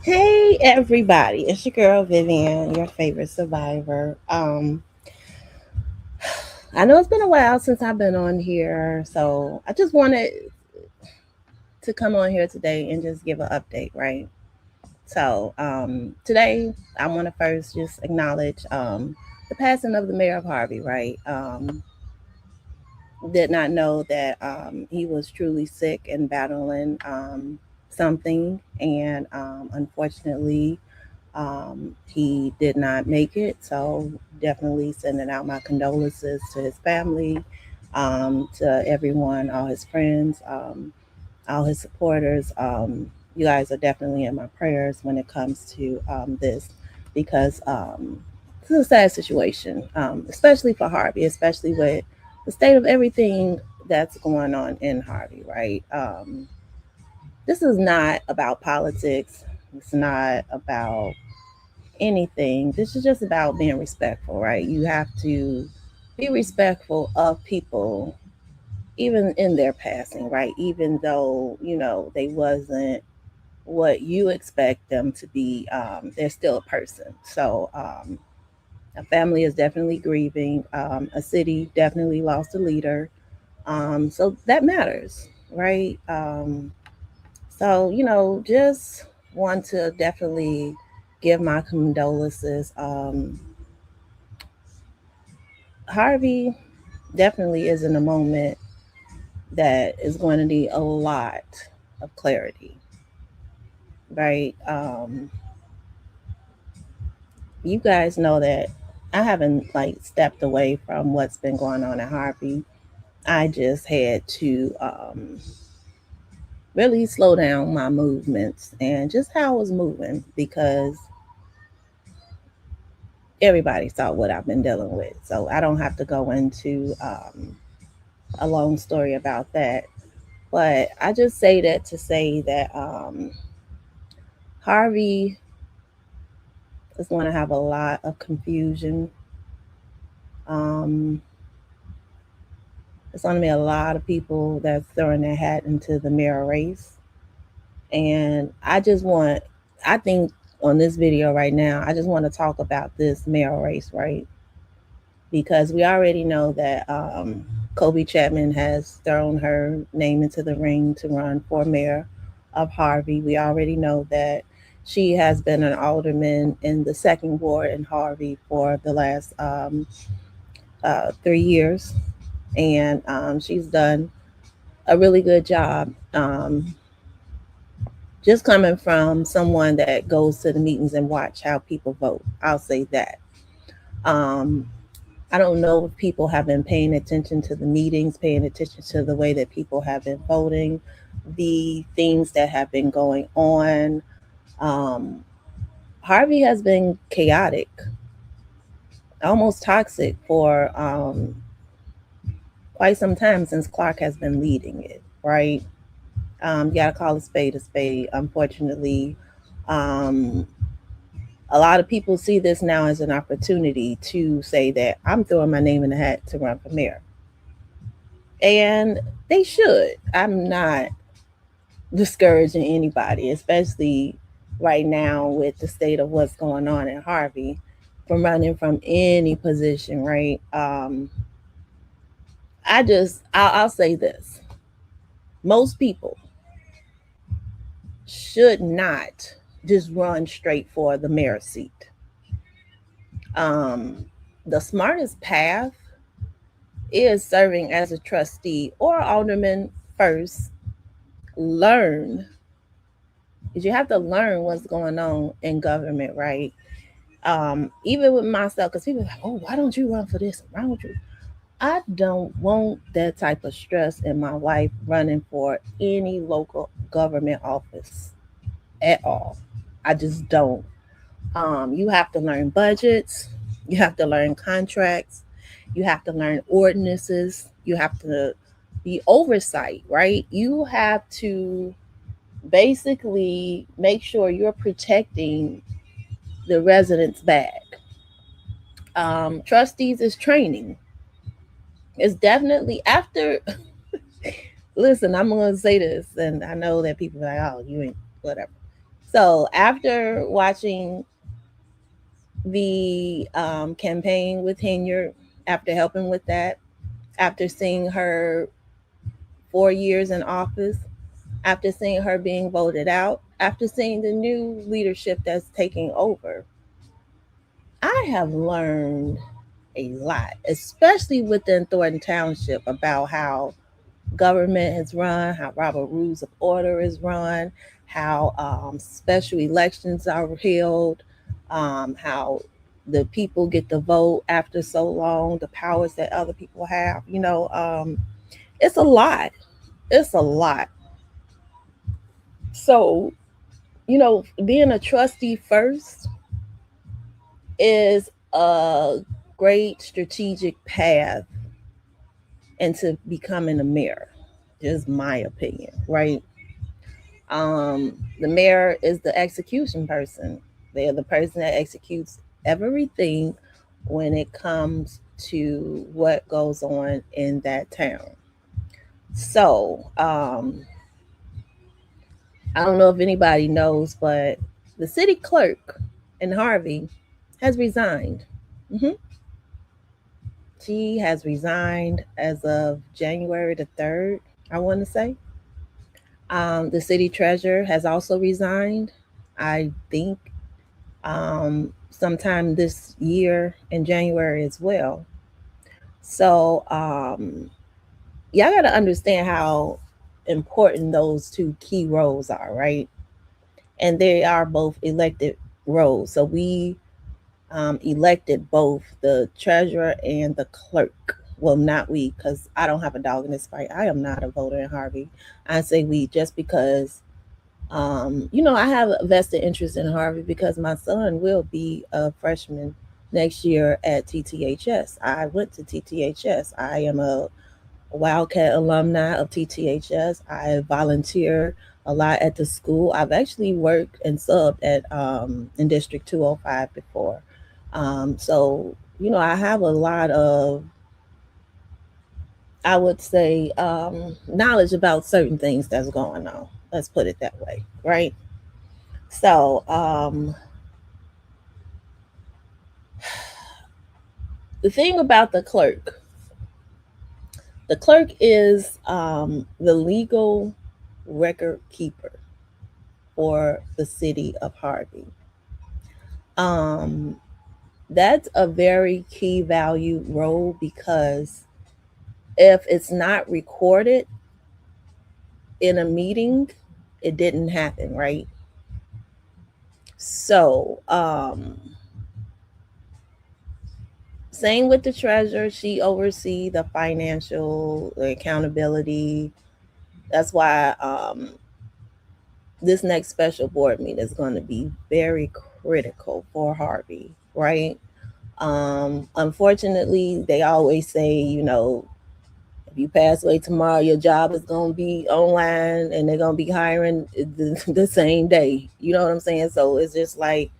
Hey everybody, it's your girl Vivian, your favorite survivor. I know it's been a while since I've been on here, so I just wanted to come on here today and just give an update, right? Today I want to first just acknowledge the passing of the Mayor of Harvey, right? Did not know that he was truly sick and battling something, and unfortunately, he did not make it. So definitely sending out my condolences to his family, to everyone, all his friends, all his supporters. You guys are definitely in my prayers when it comes to this because this is a sad situation, especially for Harvey, especially with the state of everything that's going on in Harvey, right? This is not about politics. It's not about anything. This is just about being respectful, right? You have to be respectful of people, even in their passing, right? Even though they wasn't what you expect them to be. They're still a person. So a family is definitely grieving. A city definitely lost a leader. So that matters, right? Just want to definitely give my condolences. Harvey definitely is in a moment that is going to need a lot of clarity, right? You guys know that I haven't like stepped away from what's been going on at Harvey. I just had to really slow down my movements and just how I was moving because everybody saw what I've been dealing with. So I don't have to go into a long story about that. But I just say that to say that Harvey is going to have a lot of confusion. Um, there's going to be a lot of people that's throwing their hat into the mayor race. And I think on this video right now, I just want to talk about this mayor race, right? Because we already know that Kobe Chapman has thrown her name into the ring to run for mayor of Harvey. We already know that she has been an alderman in the second ward in Harvey for the last 3 years, and she's done a really good job. Just coming from someone that goes to the meetings and watch how people vote, I'll say that. Um, I don't know if people have been paying attention to the meetings, paying attention to the way that people have been voting, the things that have been going on. Um, Harvey has been chaotic, almost toxic for quite some time since Clark has been leading it, right? You got to call a spade a spade. Unfortunately, um, a lot of people see this now as an opportunity to say that I'm throwing my name in the hat to run for mayor. And they should. I'm not discouraging anybody, especially right now with the state of what's going on in Harvey, from running from any position, right? I'll say this: most people should not just run straight for the mayor seat. Um, the smartest path is serving as a trustee or alderman first. Learn, because you have to learn what's going on in government, right? Even with myself, because people are like, oh, why don't you run for this? Why don't you? I don't want that type of stress in my life running for any local government office at all. I just don't. You have to learn budgets, you have to learn contracts, you have to learn ordinances, you have to be oversight, right? You have to basically make sure you're protecting the residents' bag. Trustees is training. It's definitely after. Listen, I'm going to say this, and I know that people are like, oh, you ain't whatever. So after watching the campaign with Henyard, after helping with that, after seeing her 4 years in office, after seeing her being voted out, after seeing the new leadership that's taking over, I have learned a lot, especially within Thornton Township, about how government is run, how Robert Rules of Order is run, how special elections are held, how the people get to vote after so long, the powers that other people have. It's a lot. It's a lot. So, being a trustee first is a great strategic path into becoming a mayor. Just my opinion, right? The mayor is the execution person. They're the person that executes everything when it comes to what goes on in that town. So, I don't know if anybody knows, but the city clerk in Harvey has resigned. Hmm. She has resigned as of January the 3rd, I want to say. The city treasurer has also resigned, I think, sometime this year in January as well. So, y'all got to understand how important those two key roles are, right? And they are both elected roles. So we elected both the treasurer and the clerk. Well, not we, because I don't have a dog in this fight. I am not a voter in Harvey. I say we just because, I have a vested interest in Harvey because my son will be a freshman next year at TTHS. I went to TTHS. I am a Wildcat alumni of TTHS. I volunteer a lot at the school. I've actually worked and subbed at in District 205 before. So, I have a lot of, I would say, knowledge about certain things that's going on. Let's put it that way, right? So, the thing about the clerk is the legal record keeper for the city of Harvey. Um, that's a very key value role because if it's not recorded in a meeting, it didn't happen, right? So, same with the treasurer, she oversee the financial accountability. That's why this next special board meeting is going to be very critical for Harvey, right? Unfortunately, they always say, if you pass away tomorrow, your job is going to be online and they're going to be hiring the same day. You know what I'm saying? So it's just like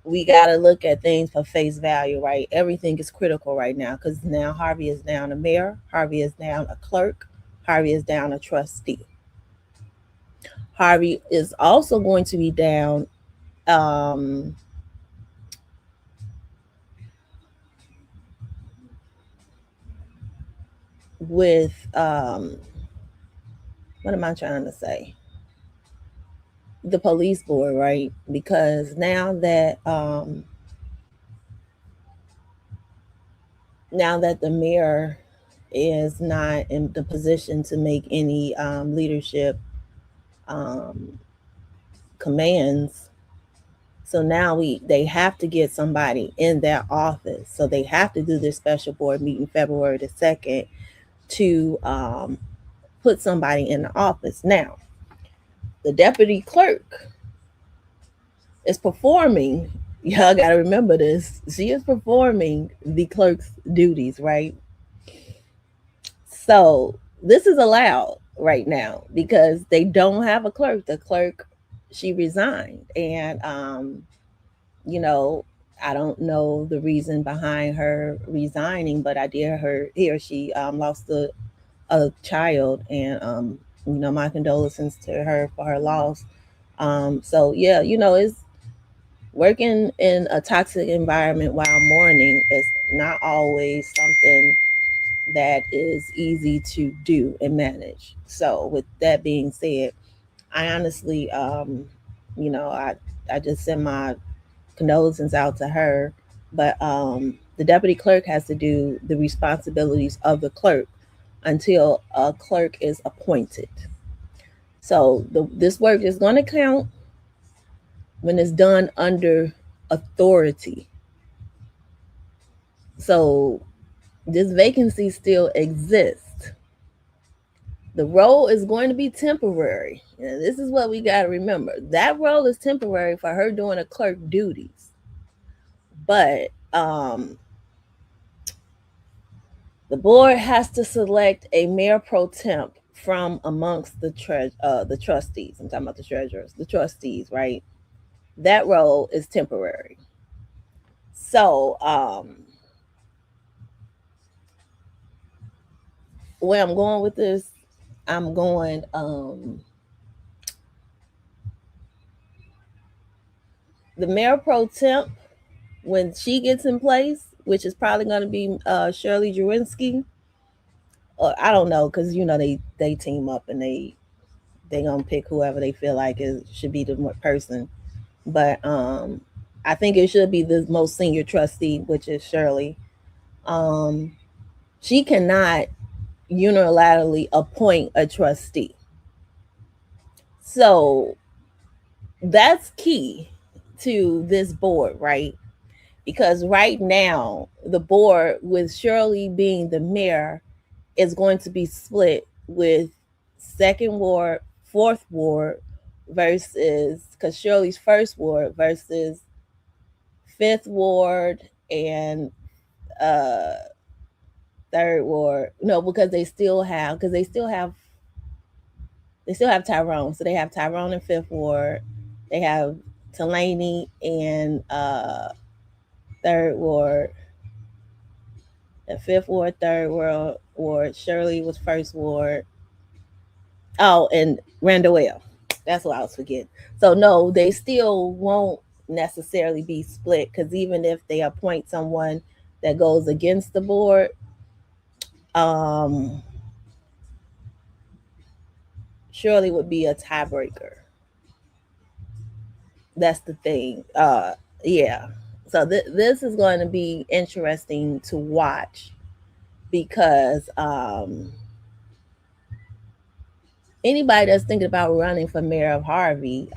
we got to look at things for face value, right? Everything is critical right now because now Harvey is down a mayor, Harvey is down a clerk, Harvey is down a trustee. Harvey is also going to be down um, with what am I trying to say? The police board, right? Because now that the mayor is not in the position to make any leadership um, commands, so now they have to get somebody in their office. So they have to do this special board meeting February the 2nd to put somebody in the office. Now, the deputy clerk is performing. Y'all got to remember this. She is performing the clerk's duties, right? So this is allowed right now because they don't have a clerk. The clerk, she resigned, and you know, I don't know the reason behind her resigning, but I did hear she lost a child, and my condolences to her for her loss. So yeah, it's working in a toxic environment while mourning is not always something that is easy to do and manage. So with that being said, I honestly, I just send my condolences out to her. But the deputy clerk has to do the responsibilities of the clerk until a clerk is appointed. So this work is going to count when it's done under authority. So this vacancy still exists. The role is going to be temporary. And this is what we got to remember. That role is temporary for her doing a clerk duties. But the board has to select a mayor pro tem from amongst the trustees. I'm talking about the treasurers, the trustees, right? That role is temporary. So where I'm going with this, I'm going the mayor pro temp, when she gets in place, which is probably going to be Shirley Jawinski, or I don't know, because they team up and they gonna pick whoever they feel like should be the person. But I think it should be the most senior trustee, which is Shirley. Um, she cannot unilaterally appoint a trustee, so that's key to this board, right? Because right now the board, with Shirley being the mayor, is going to be split with second ward, fourth ward versus, because Shirley's first ward versus fifth ward and uh third ward. No, because they still have Tyrone. So they have Tyrone in fifth ward. They have Delaney in third ward. The fifth ward, third ward. Shirley was first ward. Oh, and Randall. That's what I was forgetting. So no, they still won't necessarily be split, because even if they appoint someone that goes against the board, um, Shirley would be a tiebreaker. That's the thing. Yeah. So this is going to be interesting to watch, because anybody that's thinking about running for mayor of Harvey,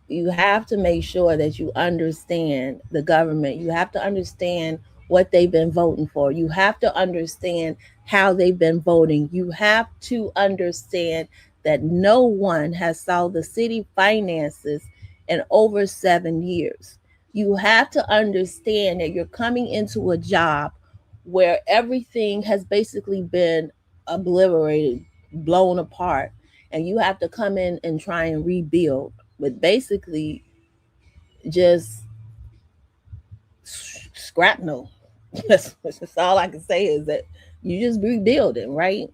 you have to make sure that you understand the government. You have to understand what they've been voting for. You have to understand how they've been voting. You have to understand that no one has saw the city finances in over 7 years. You have to understand that you're coming into a job where everything has basically been obliterated, blown apart, and you have to come in and try and rebuild with basically just scrapnel. That's all I can say, is that you just rebuilding, right?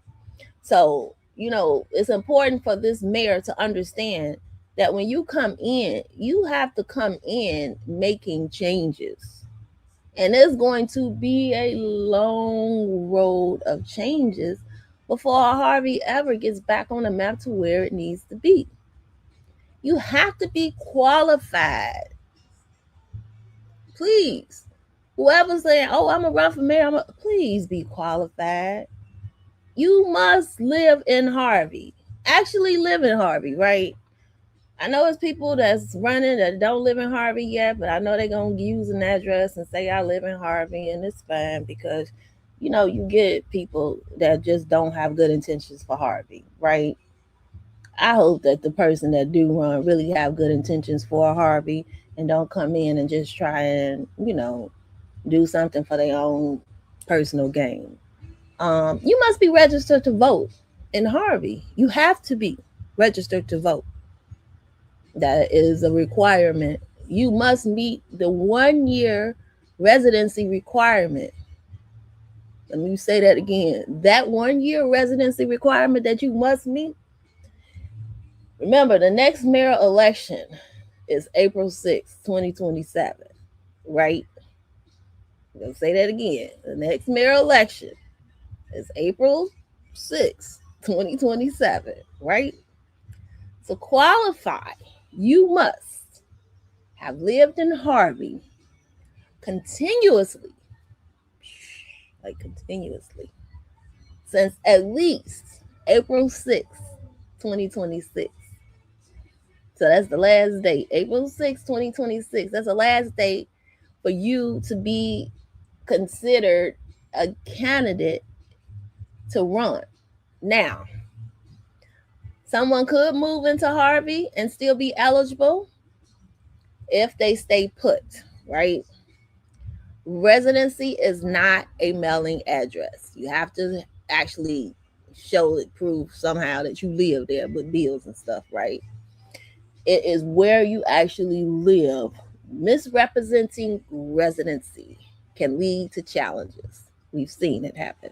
So, it's important for this mayor to understand that when you come in, you have to come in making changes. And it's going to be a long road of changes before Harvey ever gets back on the map to where it needs to be. You have to be qualified. Please. Whoever's saying, "Oh, I'm a run for mayor," please be qualified. You must live in Harvey. Actually live in Harvey, right? I know it's people that's running that don't live in Harvey yet, but I know they're going to use an address and say, "I live in Harvey," and it's fine, because, you get people that just don't have good intentions for Harvey, right? I hope that the person that do run really have good intentions for Harvey and don't come in and just try and, do something for their own personal gain. You must be registered to vote in Harvey. You have to be registered to vote. That is a requirement. You must meet the 1 year residency requirement. Let me say that again. That 1 year residency requirement that you must meet Remember, the next mayor election is April 6th, 2027, right? I'm going to say that again. The next mayor election is April 6th, 2027, right? To qualify, you must have lived in Harvey continuously, continuously, since at least April 6th, 2026. So that's the last date, April 6th, 2026. That's the last date for you to be considered a candidate to run. Now, someone could move into Harvey and still be eligible if they stay put, right? Residency is not a mailing address. You have to actually show it, prove somehow that you live there with bills and stuff, right? It is where you actually live. Misrepresenting residency can lead to challenges. We've seen it happen.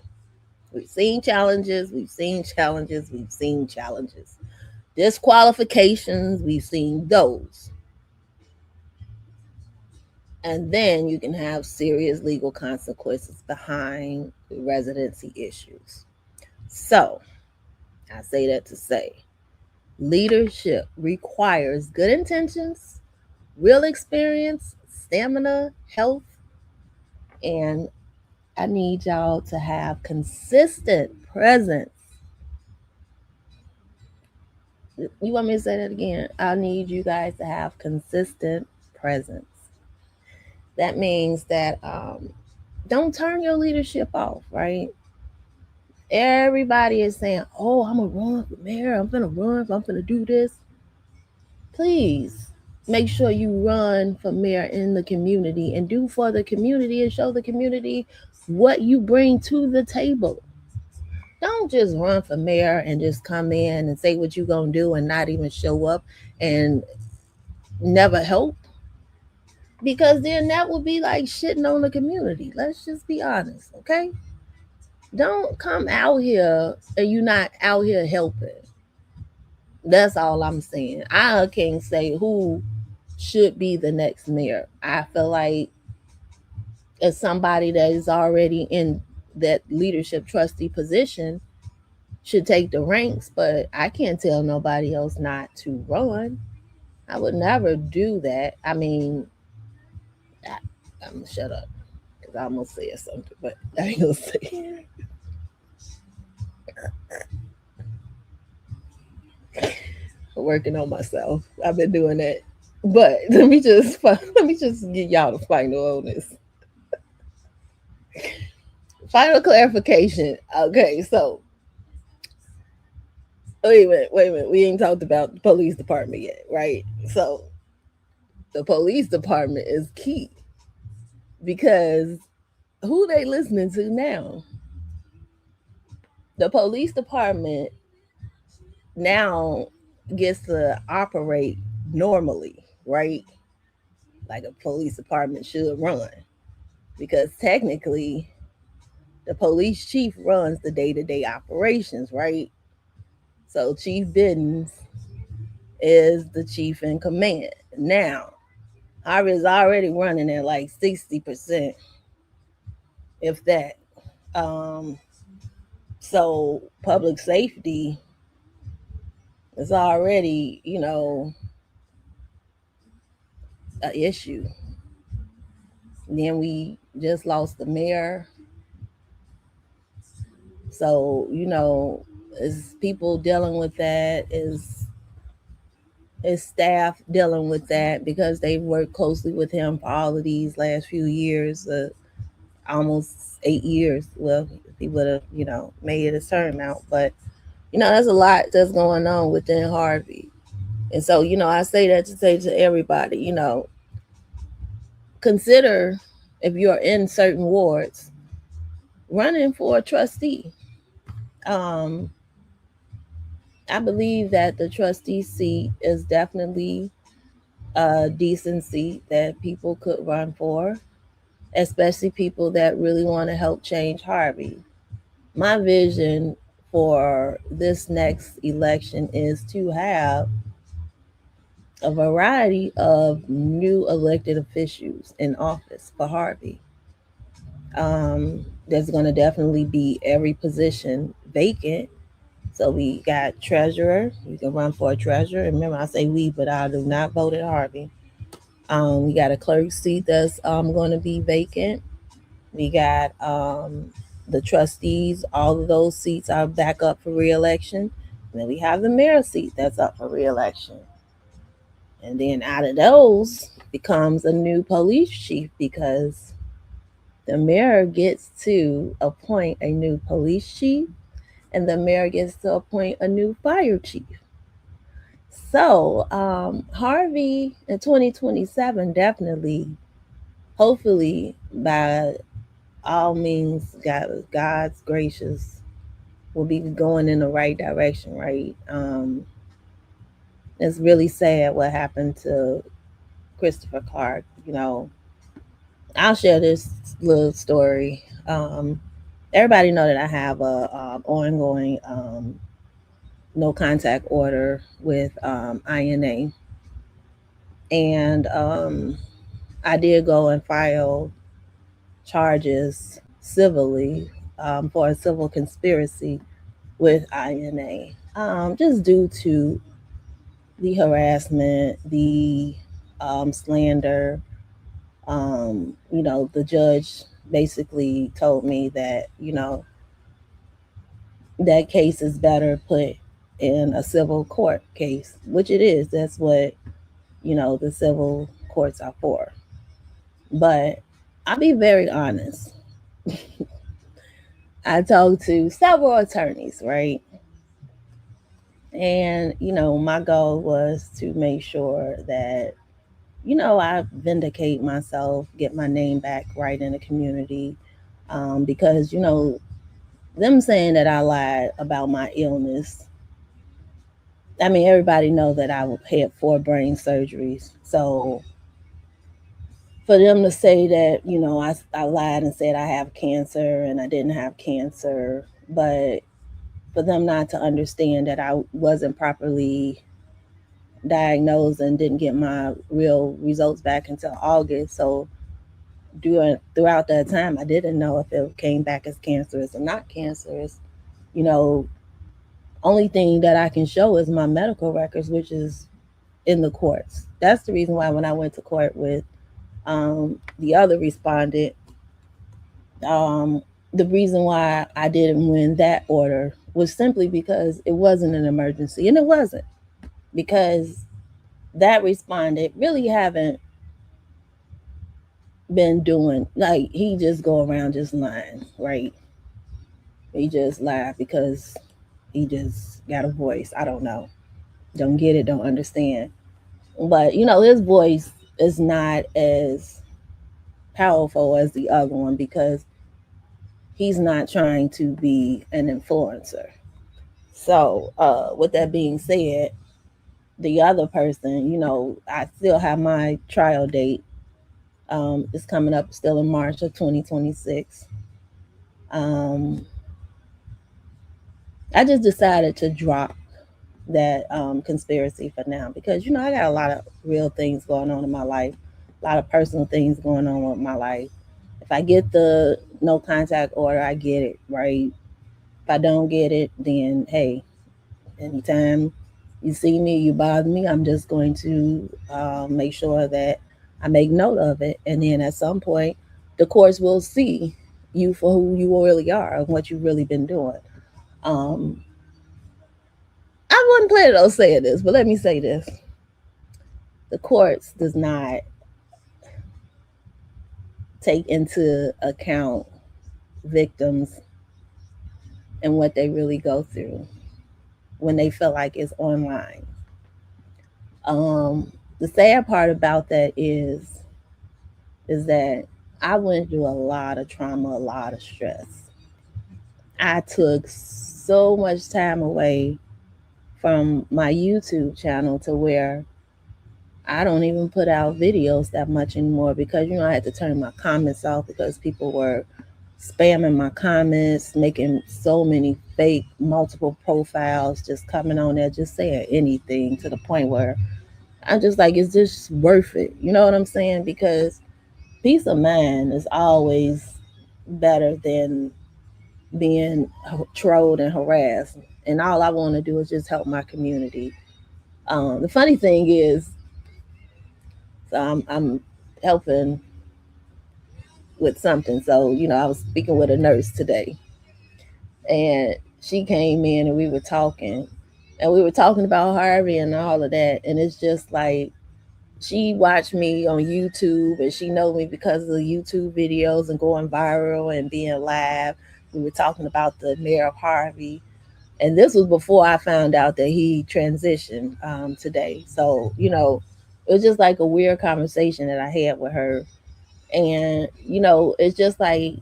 We've seen challenges, we've seen challenges, we've seen challenges. Disqualifications, we've seen those. And then you can have serious legal consequences behind residency issues. So, I say that to say leadership requires good intentions, real experience, stamina, health, and I need y'all to have consistent presence. You want me to say that again? I need you guys to have consistent presence. That means that don't turn your leadership off, right? Everybody is saying, oh, I'm going to run for mayor. I'm going to run. I'm going to do this. Please make sure you run for mayor in the community and do for the community and show the community what you bring to the table. Don't just run for mayor and just come in and say what you're going to do and not even show up and never help. Because then that would be like shitting on the community. Let's just be honest, okay? Don't come out here and you're not out here helping. That's all I'm saying. I can't say who should be the next mayor. I feel like as somebody that is already in that leadership trustee position should take the ranks, but I can't tell nobody else not to run. I would never do that. I mean, I'm gonna shut up because I almost said something, but I ain't gonna say it. Working on myself. I've been doing that. But let me just get y'all the final on this. Final clarification. Okay, so wait a minute. We ain't talked about the police department yet, right? So the police department is key because who they listening to now? The police department now gets to operate normally, right? Like a police department should run. Because technically, the police chief runs the day-to-day operations, right? So Chief Biddens is the chief in command. Now, Harvey is already running at like 60%, if that. Um, so public safety is already, an issue. And then we just lost the mayor. So, is people dealing with that? Is staff dealing with that because they've worked closely with him for all of these last few years, almost 8 years. Well, if he would have, made his term out. But, there's a lot that's going on within Harvey. And so, I say that to say to everybody, consider if you're in certain wards, running for a trustee. I believe that the trustee seat is definitely a decent seat that people could run for, especially people that really want to help change Harvey. My vision for this next election is to have a variety of new elected officials in office for Harvey. There's going to definitely be every position vacant. So we got treasurer. You can run for a treasurer. And remember, I say we, but I do not vote at Harvey. We got a clerk seat that's going to be vacant. We got the trustees. All of those seats are back up for reelection. And then we have the mayor seat that's up for reelection. And then out of those becomes a new police chief because the mayor gets to appoint a new police chief and the mayor gets to appoint a new fire chief. So, Harvey in 2027 definitely, hopefully, by all means, God's gracious, will be going in the right direction, right? It's really sad what happened to Christopher Clark. I'll share this little story. Everybody know that I have a ongoing no contact order with INA, and I did go and file charges civilly for a civil conspiracy with INA, just due to the harassment, the slander. The judge basically told me that, that case is better put in a civil court case, which it is. That's what, the civil courts are for. But I'll be very honest. I talked to several attorneys, right? And, my goal was to make sure that, I vindicate myself, get my name back right in the community. Because, them saying that I lied about my illness. I mean, everybody know that I had 4 brain surgeries. So for them to say that, I lied and said I have cancer and I didn't have cancer, but for them not to understand that I wasn't properly diagnosed and didn't get my real results back until August. So throughout that time, I didn't know if it came back as cancerous or not cancerous. You know, only thing that I can show is my medical records, which is in the courts. That's the reason why when I went to court with the other respondent, the reason why I didn't win that order was simply because it wasn't an emergency, and it wasn't, because that respondent really haven't been doing, like, he just go around just lying, right? He just lied because he just got a voice. I don't know. Don't get it, don't understand. But his voice is not as powerful as the other one because he's not trying to be an influencer. So, with that being said, the other person, I still have my trial date. It's coming up still in March of 2026. Um, I just decided to drop that conspiracy for now because, I got a lot of real things going on in my life, a lot of personal things going on with my life. If I get the no contact order, I get it, right? If I don't get it, then hey, anytime you see me, you bother me, I'm just going to make sure that I make note of it. And then at some point, the courts will see you for who you really are and what you've really been doing. Um, I wasn't planning on saying this, but let me say this. The courts does not take into account victims and what they really go through when they feel like it's online. The sad part about that is that I went through a lot of trauma, a lot of stress. I took so much time away from my YouTube channel to where I don't even put out videos that much anymore because I had to turn my comments off because people were spamming my comments, making so many fake multiple profiles, just coming on there just saying anything to the point where I'm just like, is this worth it? You know what I'm saying? Because peace of mind is always better than being trolled and harassed. And all I want to do is just help my community. The funny thing is, so I'm helping with something. So, I was speaking with a nurse today, and she came in and we were talking about Harvey and all of that. And it's just like, she watched me on YouTube and she know me because of the YouTube videos and going viral and being live. We were talking about the Mayor of Harvey. And this was before I found out that he transitioned today. So, it was just like a weird conversation that I had with her. And, it's just like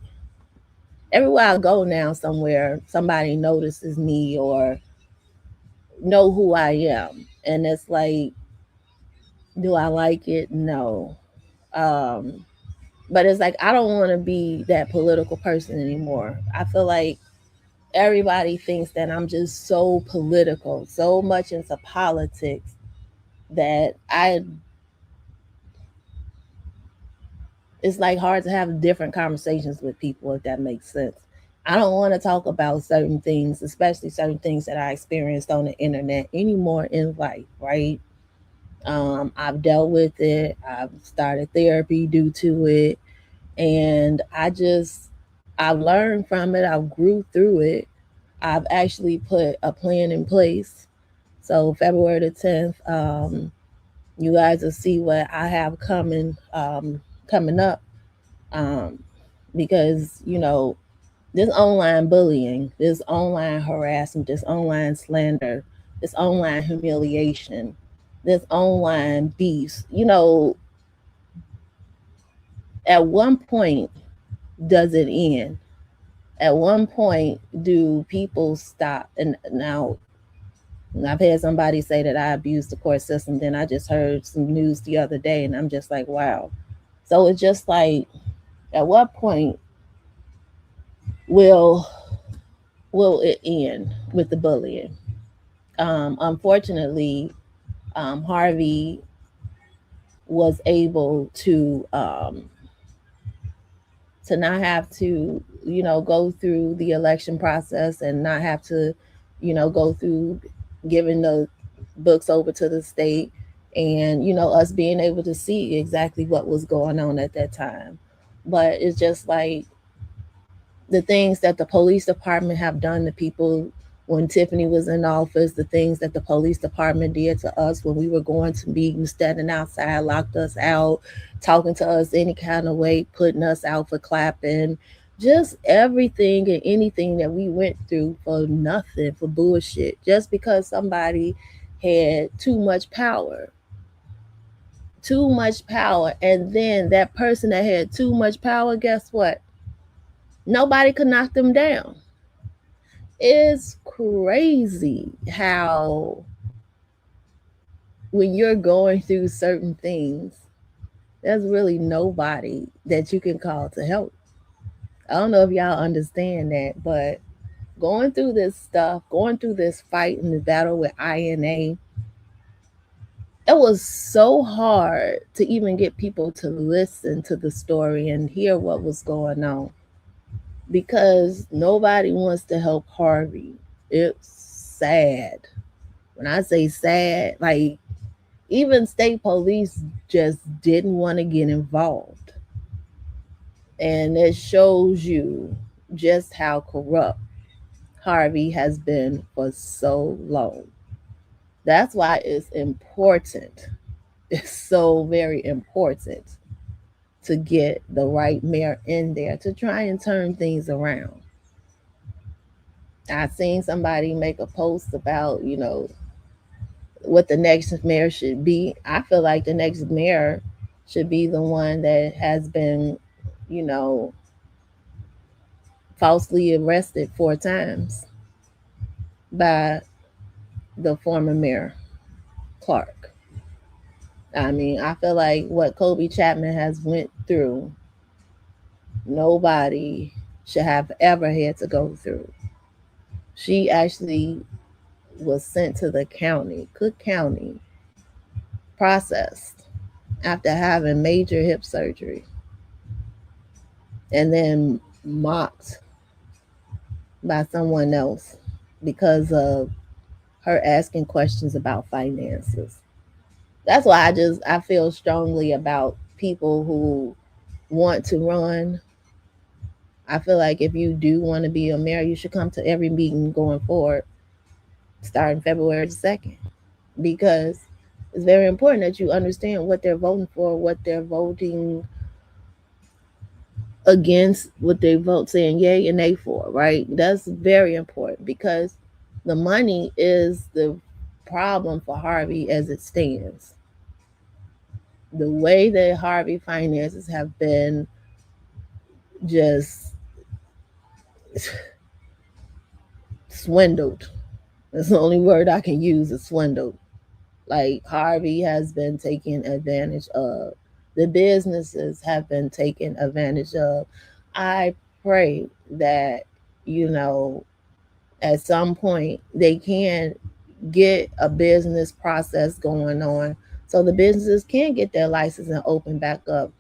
everywhere I go now somewhere, somebody notices me or know who I am. And it's like, do I like it? No. Um, but it's like, I don't want to be that political person anymore. I feel like everybody thinks that I'm just so political, so much into politics that it's like hard to have different conversations with people, if that makes sense. I don't want to talk about certain things, especially certain things that I experienced on the internet anymore in life, right? I've dealt with it. I've started therapy due to it. And I've learned from it. I've grew through it. I've actually put a plan in place. So February the 10th, you guys will see what I have coming up. Um, because, this online bullying, this online harassment, this online slander, this online humiliation, this online beef, at one point does it end? At one point do people stop? And now I've had somebody say that I abused the court system. Then I just heard some news the other day and I'm just like, wow. So it's just like, at what point will will it end with the bullying? Unfortunately, Harvey was able to not have to, go through the election process and not have to, go through giving the books over to the state, and, us being able to see exactly what was going on at that time. But it's just like the things that the police department have done to people when Tiffany was in office, the things that the police department did to us when we were going to meetings, standing outside, locked us out, talking to us any kind of way, putting us out for clapping, just everything and anything that we went through for nothing, for bullshit, just because somebody had too much power. Too much power. And then that person that had too much power, guess what? Nobody could knock them down. It's crazy how when you're going through certain things, there's really nobody that you can call to help. I don't know if y'all understand that, but going through this stuff, going through this fight and the battle with INA, it was so hard to even get people to listen to the story and hear what was going on because nobody wants to help Harvey. It's sad. When I say sad, like even state police just didn't want to get involved. And it shows you just how corrupt Harvey has been for so long. That's why it's important. It's so very important to get the right mayor in there to try and turn things around. I seen somebody make a post about, what the next mayor should be. I feel like the next mayor should be the one that has been, you know, falsely arrested 4 times by the former mayor, Clark. I mean, I feel like what Kobe Chapman has went through, nobody should have ever had to go through. She actually was sent to the county, Cook County, processed after having major hip surgery and then mocked by someone else because of her asking questions about finances. That's why I feel strongly about people who want to run. I feel like if you do want to be a mayor, you should come to every meeting going forward, starting February 2nd, because it's very important that you understand what they're voting for, what they're voting against, what they vote saying yay and nay for, right? That's very important because the money is the problem for Harvey as it stands. The way that Harvey finances have been just swindled. That's the only word I can use is swindled. Like Harvey has been taken advantage of. The businesses have been taken advantage of. I pray that, you know, at some point they can get a business process going on so the businesses can get their license and open back up.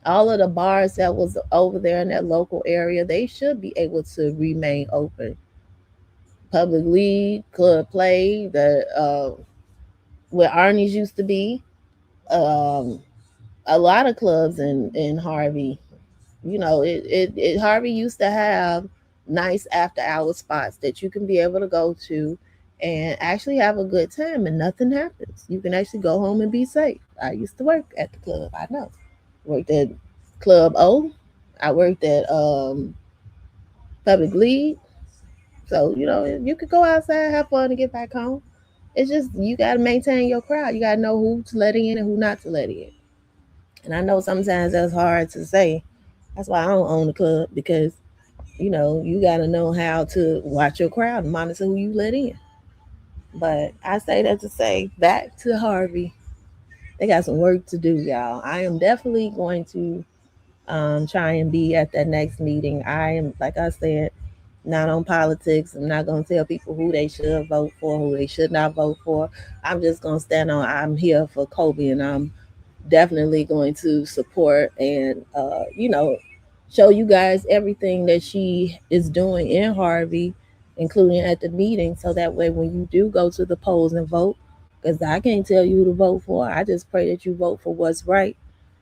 All of the bars that was over there in that local area, they should be able to remain open. Public League, Club Play, the where Arnie's used to be, um, a lot of clubs in Harvey. You know, Harvey used to have nice after hour spots that you can be able to go to and actually have a good time and nothing happens. You can actually go home and be safe. I used to work at the club. I know. Worked at Club O. I worked at Public League. So, you know, you could go outside, have fun, and get back home. It's just you got to maintain your crowd. You got to know who to let in and who not to let in. And I know sometimes that's hard to say. That's why I don't own a club because, you know, you got to know how to watch your crowd and monitor who you let in. But I say that to say back to Harvey. They got some work to do, y'all. I am definitely going to try and be at that next meeting. I am, like I said, not on politics. I'm not going to tell people who they should vote for, who they should not vote for. I'm just going to stand on, I'm here for Kobe, and I'm definitely going to support and, you know, show you guys everything that she is doing in Harvey, including at the meeting. So that way, when you do go to the polls and vote, because I can't tell you who to vote for, I just pray that you vote for what's right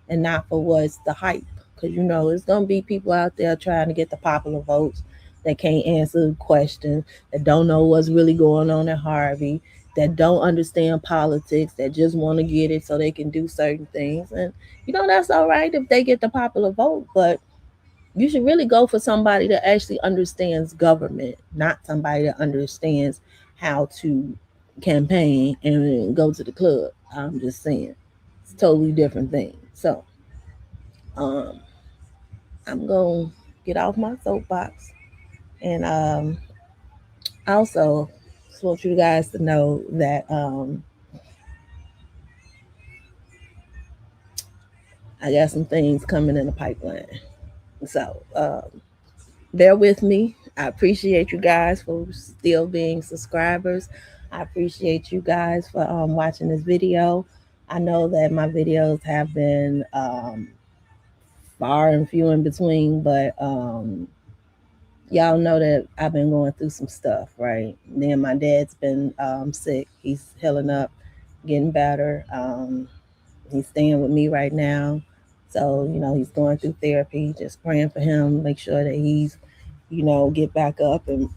and not for what's the hype. Because, you know, it's going to be people out there trying to get the popular votes that can't answer questions, that don't know what's really going on at Harvey, that don't understand politics, that just want to get it so they can do certain things. And, you know, that's all right if they get the popular vote, but you should really go for somebody that actually understands government, not somebody that understands how to campaign and go to the club. I'm just saying. It's a totally different thing. So, um, I'm going to get off my soapbox. And also, just want you guys to know that I got some things coming in the pipeline. So bear with me. I appreciate you guys for still being subscribers. I appreciate you guys for watching this video. I know that my videos have been far and few in between, but y'all know that I've been going through some stuff, right? Then my dad's been sick. He's healing up, getting better. He's staying with me right now. So, you know, he's going through therapy, just praying for him, make sure that he's, you know, get back up and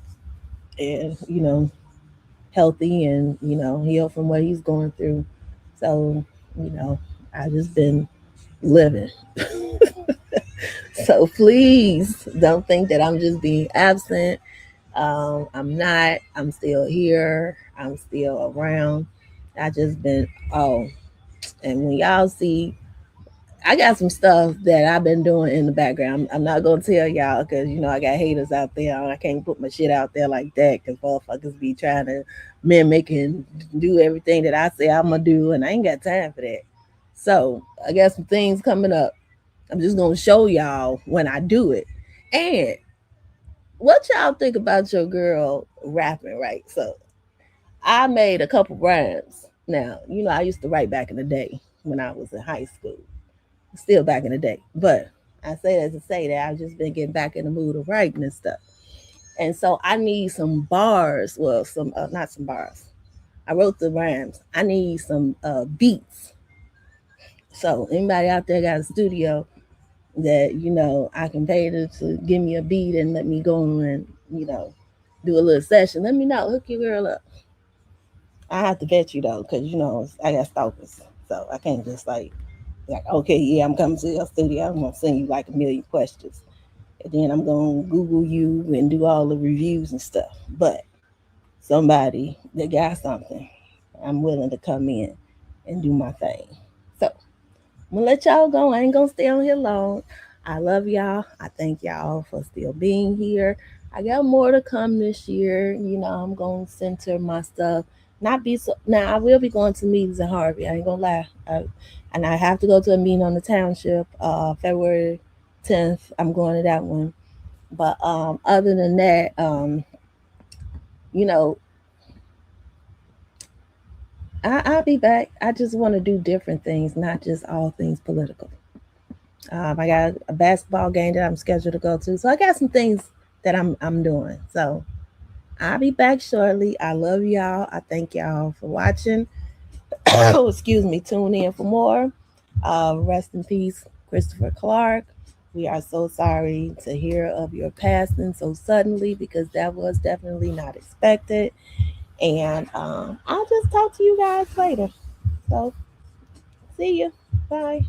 you know, healthy and, you know, heal from what he's going through. So, you know, I just been living. So please don't think that I'm just being absent. I'm not. I'm still here. I'm still around. I just been and when y'all see, I got some stuff that I've been doing in the background. I'm not gonna tell y'all because you know I got haters out there. I can't put my shit out there like that because motherfuckers be trying to mimic and do everything that I say I'm gonna do, and I ain't got time for that. So I got some things coming up. I'm just gonna show y'all when I do it. And what y'all think about your girl rapping, right? So I made a couple rhymes Now, I used to write back in the day when I was in high school, still back in the day. But I say that to say that I've just been getting back in the mood of writing and stuff. And so I need some bars. Well, some not some bars. I wrote the rhymes. I need some beats. So anybody out there got a studio that I can pay to give me a beat and let me go and do a little session. Let me know. Hook your girl up. I have to vet you though, because I got stalkers, so I can't just like okay, yeah, I'm coming to your studio. I'm gonna send you like a million questions, and then I'm gonna Google you and do all the reviews and stuff. But somebody that got something, I'm willing to come in and do my thing. So I'm gonna let y'all go. I ain't gonna stay on here long. I love y'all. I thank y'all for still being here. I got more to come this year. I'm gonna center my stuff. Not be so now. I will be going to meetings in Harvey. I ain't gonna lie. And I have to go to a meeting on the township. February 10th. I'm going to that one. But other than that, you know, I'll be back. I just want to do different things, not just all things political. I got a basketball game that I'm scheduled to go to, so I got some things that I'm doing. So I'll be back shortly. I love y'all. I thank y'all for watching. Oh, excuse me. Tune in for more. Rest in peace, Christopher Clark. We are so sorry to hear of your passing so suddenly because that was definitely not expected. And I'll just talk to you guys later. So see you. Bye.